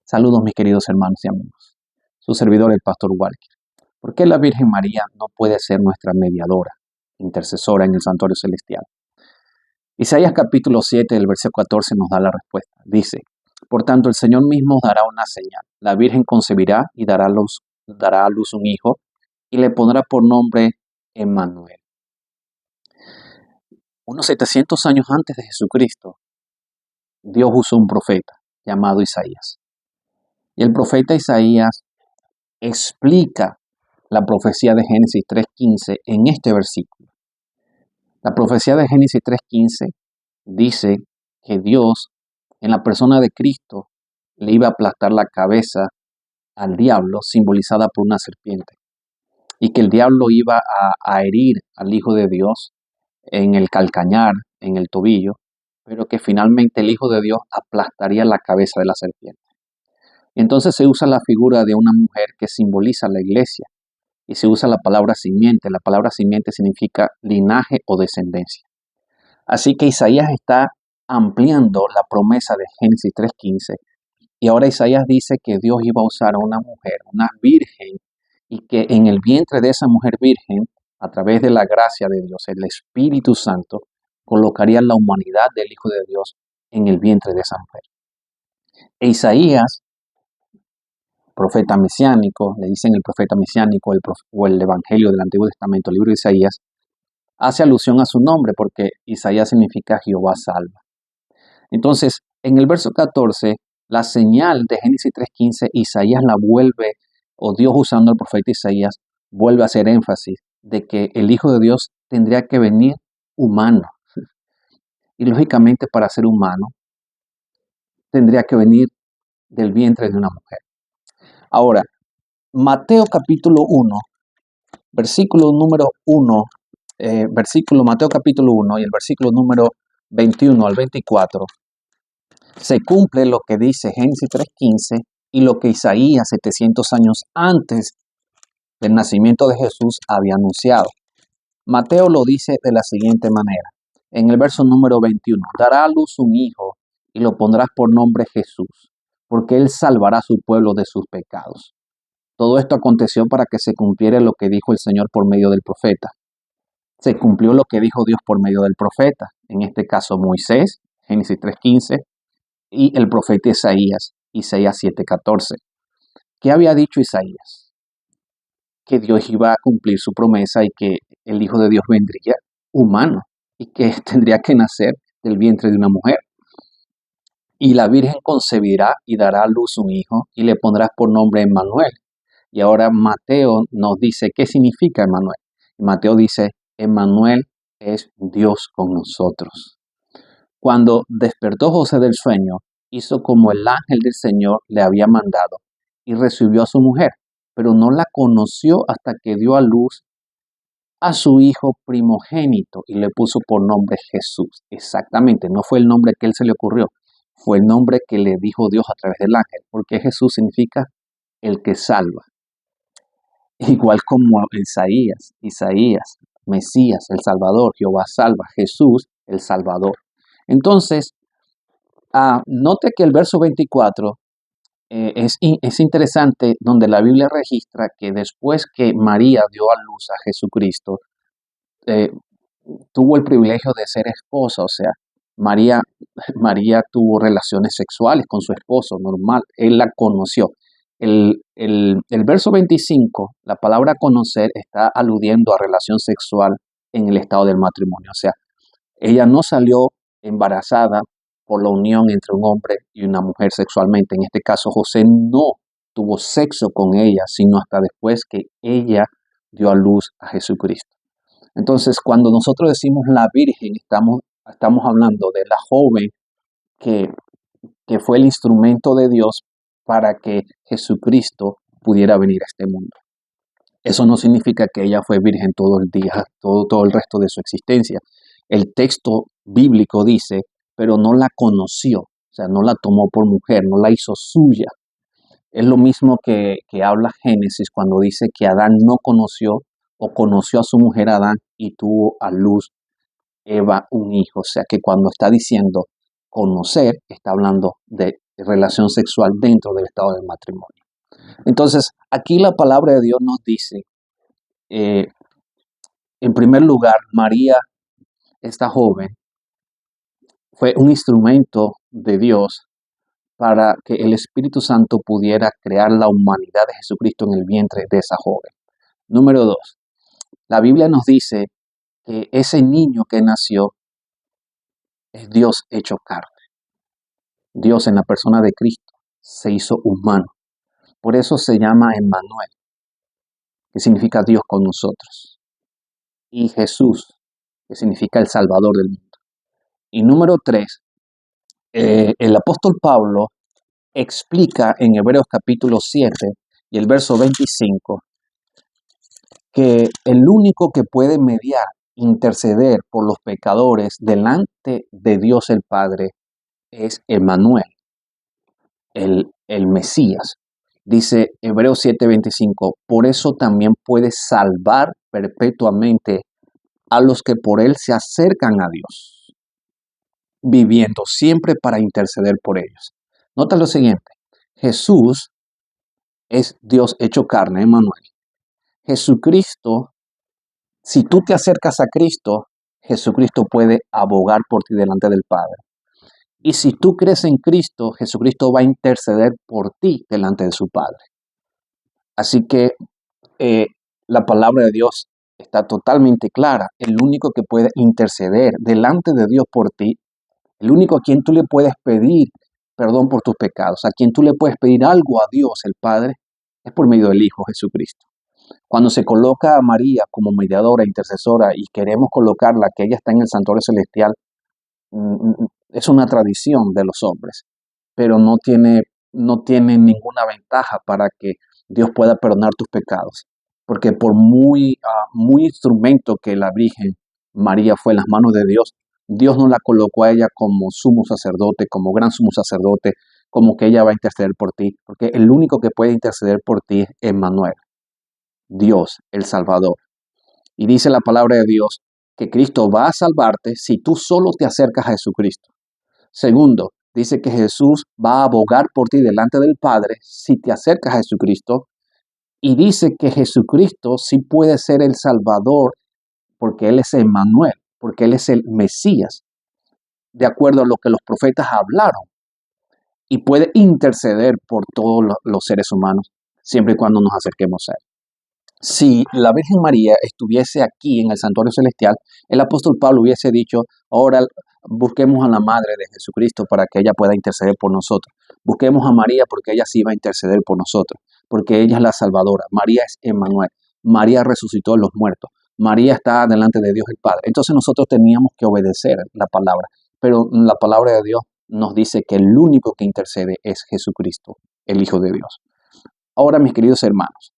Saludos mis queridos hermanos y amigos. Su servidor el Pastor Walker. ¿Por qué la Virgen María no puede ser nuestra mediadora, intercesora en el santuario celestial? Isaías capítulo 7, el versículo 14 nos da la respuesta. Dice, por tanto el Señor mismo os dará una señal. La Virgen concebirá y dará a luz un hijo y le pondrá por nombre Emmanuel. Unos 700 años antes de Jesucristo, Dios usó un profeta llamado Isaías. Y el profeta Isaías explica la profecía de Génesis 3.15 en este versículo. La profecía de Génesis 3.15 dice que Dios, en la persona de Cristo, le iba a aplastar la cabeza al diablo, simbolizada por una serpiente, y que el diablo iba a herir al Hijo de Dios en el calcañar, en el tobillo, pero que finalmente el Hijo de Dios aplastaría la cabeza de la serpiente. Entonces se usa la figura de una mujer que simboliza la iglesia y se usa la palabra simiente. La palabra simiente significa linaje o descendencia. Así que Isaías está ampliando la promesa de Génesis 3.15 y ahora Isaías dice que Dios iba a usar a una mujer, una virgen, y que en el vientre de esa mujer virgen, a través de la gracia de Dios, el Espíritu Santo, colocaría la humanidad del Hijo de Dios en el vientre de esa mujer. E Isaías, profeta mesiánico, le dicen el profeta mesiánico o el Evangelio del Antiguo Testamento, el libro de Isaías, hace alusión a su nombre porque Isaías significa Jehová salva. Entonces, en el verso 14, la señal de Génesis 3.15, Isaías la vuelve, o Dios usando al profeta Isaías, vuelve a hacer énfasis de que el Hijo de Dios tendría que venir humano. Y lógicamente para ser humano, tendría que venir del vientre de una mujer. Ahora, Mateo capítulo 1, versículo número 1, Mateo capítulo 1 y el versículo número 21 al 24, se cumple lo que dice Génesis 3.15 y lo que Isaías 700 años antes del nacimiento de Jesús había anunciado. Mateo lo dice de la siguiente manera. En el verso número 21, dará a luz un hijo y lo pondrás por nombre Jesús, porque él salvará a su pueblo de sus pecados. Todo esto aconteció para que se cumpliera lo que dijo el Señor por medio del profeta. Se cumplió lo que dijo Dios por medio del profeta, en este caso Moisés, Génesis 3.15, y el profeta Isaías 7.14. ¿Qué había dicho Isaías? Que Dios iba a cumplir su promesa y que el Hijo de Dios vendría humano y que tendría que nacer del vientre de una mujer. Y la Virgen concebirá y dará a luz un hijo y le pondrás por nombre Emmanuel. Y ahora Mateo nos dice qué significa Emmanuel. Mateo dice, Emmanuel es Dios con nosotros. Cuando despertó José del sueño, hizo como el ángel del Señor le había mandado y recibió a su mujer, pero no la conoció hasta que dio a luz a su hijo primogénito y le puso por nombre Jesús. Exactamente, no fue el nombre que él se le ocurrió, fue el nombre que le dijo Dios a través del ángel, porque Jesús significa el que salva. Igual como Isaías, Mesías, el Salvador, Jehová salva, Jesús, el Salvador. Entonces, note que el verso 24 es interesante, donde la Biblia registra que después que María dio a luz a Jesucristo, tuvo el privilegio de ser esposa, o sea, María tuvo relaciones sexuales con su esposo, normal, él la conoció. El verso 25, la palabra conocer está aludiendo a relación sexual en el estado del matrimonio, o sea, ella no salió embarazada por la unión entre un hombre y una mujer sexualmente. En este caso, José no tuvo sexo con ella, sino hasta después que ella dio a luz a Jesucristo. Entonces, cuando nosotros decimos la Virgen, estamos hablando de la joven que fue el instrumento de Dios para que Jesucristo pudiera venir a este mundo. Eso no significa que ella fue virgen todo el día, todo el resto de su existencia. El texto bíblico dice, pero no la conoció, o sea, no la tomó por mujer, no la hizo suya. Es lo mismo que habla Génesis cuando dice que Adán no conoció o conoció a su mujer Adán y tuvo a luz Eva un hijo. O sea que cuando está diciendo conocer, está hablando de relación sexual dentro del estado del matrimonio. Entonces, aquí la palabra de Dios nos dice, en primer lugar, María, esta joven, fue un instrumento de Dios para que el Espíritu Santo pudiera crear la humanidad de Jesucristo en el vientre de esa joven. Número 2, la Biblia nos dice que ese niño que nació es Dios hecho carne. Dios en la persona de Cristo se hizo humano. Por eso se llama Emmanuel, que significa Dios con nosotros. Y Jesús, que significa el Salvador del mundo. Y número 3, el apóstol Pablo explica en Hebreos capítulo 7 y el verso 25 que el único que puede mediar, interceder por los pecadores delante de Dios el Padre es Emmanuel, el Mesías. Dice Hebreos 7:25, por eso también puede salvar perpetuamente a los que por él se acercan a Dios, viviendo siempre para interceder por ellos. Nota lo siguiente, Jesús es Dios hecho carne, Emmanuel. Jesucristo, si tú te acercas a Cristo, Jesucristo puede abogar por ti delante del Padre. Y si tú crees en Cristo, Jesucristo va a interceder por ti delante de su Padre. Así que la palabra de Dios está totalmente clara. El único que puede interceder delante de Dios por ti, el único a quien tú le puedes pedir perdón por tus pecados, a quien tú le puedes pedir algo a Dios, el Padre, es por medio del Hijo Jesucristo. Cuando se coloca a María como mediadora, intercesora, y queremos colocarla, que ella está en el santuario celestial, es una tradición de los hombres, pero no tiene ninguna ventaja para que Dios pueda perdonar tus pecados. Porque por muy instrumento que la Virgen María fue en las manos de Dios, Dios no la colocó a ella como sumo sacerdote, como gran sumo sacerdote, como que ella va a interceder por ti, porque el único que puede interceder por ti es Emmanuel, Dios, el Salvador. Y dice la palabra de Dios que Cristo va a salvarte si tú solo te acercas a Jesucristo. Segundo, dice que Jesús va a abogar por ti delante del Padre si te acercas a Jesucristo. Y dice que Jesucristo sí puede ser el Salvador porque Él es Emmanuel, porque Él es el Mesías, de acuerdo a lo que los profetas hablaron. Y puede interceder por todos los seres humanos, siempre y cuando nos acerquemos a Él. Si la Virgen María estuviese aquí en el santuario celestial, el apóstol Pablo hubiese dicho, ahora busquemos a la Madre de Jesucristo para que ella pueda interceder por nosotros. Busquemos a María porque ella sí va a interceder por nosotros, porque ella es la Salvadora. María es Emmanuel. María resucitó a los muertos. María está delante de Dios el Padre. Entonces nosotros teníamos que obedecer la palabra, pero la palabra de Dios nos dice que el único que intercede es Jesucristo, el Hijo de Dios. Ahora, mis queridos hermanos,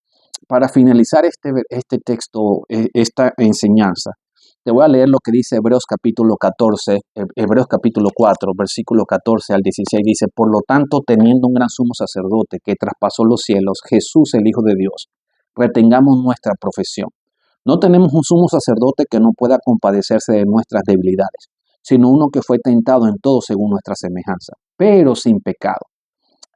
para finalizar este texto, esta enseñanza, te voy a leer lo que dice Hebreos capítulo 14, Hebreos capítulo 4, versículo 14 al 16. Dice, por lo tanto, teniendo un gran sumo sacerdote que traspasó los cielos, Jesús el Hijo de Dios, retengamos nuestra profesión. No tenemos un sumo sacerdote que no pueda compadecerse de nuestras debilidades, sino uno que fue tentado en todo según nuestra semejanza, pero sin pecado.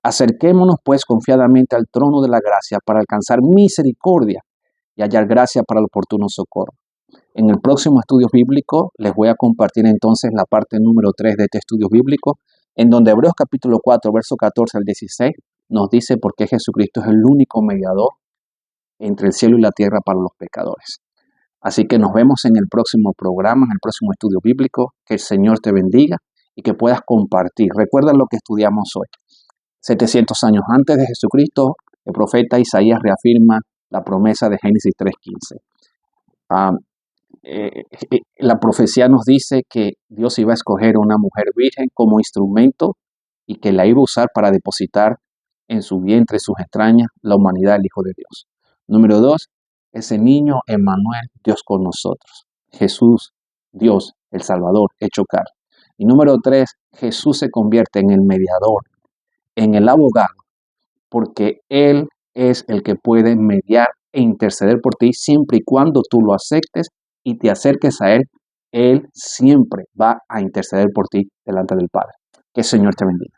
Acerquémonos pues confiadamente al trono de la gracia para alcanzar misericordia y hallar gracia para el oportuno socorro. En el próximo estudio bíblico les voy a compartir entonces la parte número 3 de este estudio bíblico, en donde Hebreos capítulo 4, verso 14 al 16, nos dice por qué Jesucristo es el único mediador entre el cielo y la tierra para los pecadores. Así que nos vemos en el próximo programa, en el próximo estudio bíblico. Que el Señor te bendiga y que puedas compartir. Recuerda lo que estudiamos hoy. 700 años antes de Jesucristo, el profeta Isaías reafirma la promesa de Génesis 3:15. La profecía nos dice que Dios iba a escoger a una mujer virgen como instrumento y que la iba a usar para depositar en su vientre, sus entrañas, la humanidad del Hijo de Dios. Número 2, ese niño Emmanuel, Dios con nosotros. Jesús, Dios, el Salvador, hecho carne. Y número 3, Jesús se convierte en el mediador, en el abogado, porque Él es el que puede mediar e interceder por ti siempre y cuando tú lo aceptes y te acerques a Él. Él siempre va a interceder por ti delante del Padre. Que el Señor te bendiga.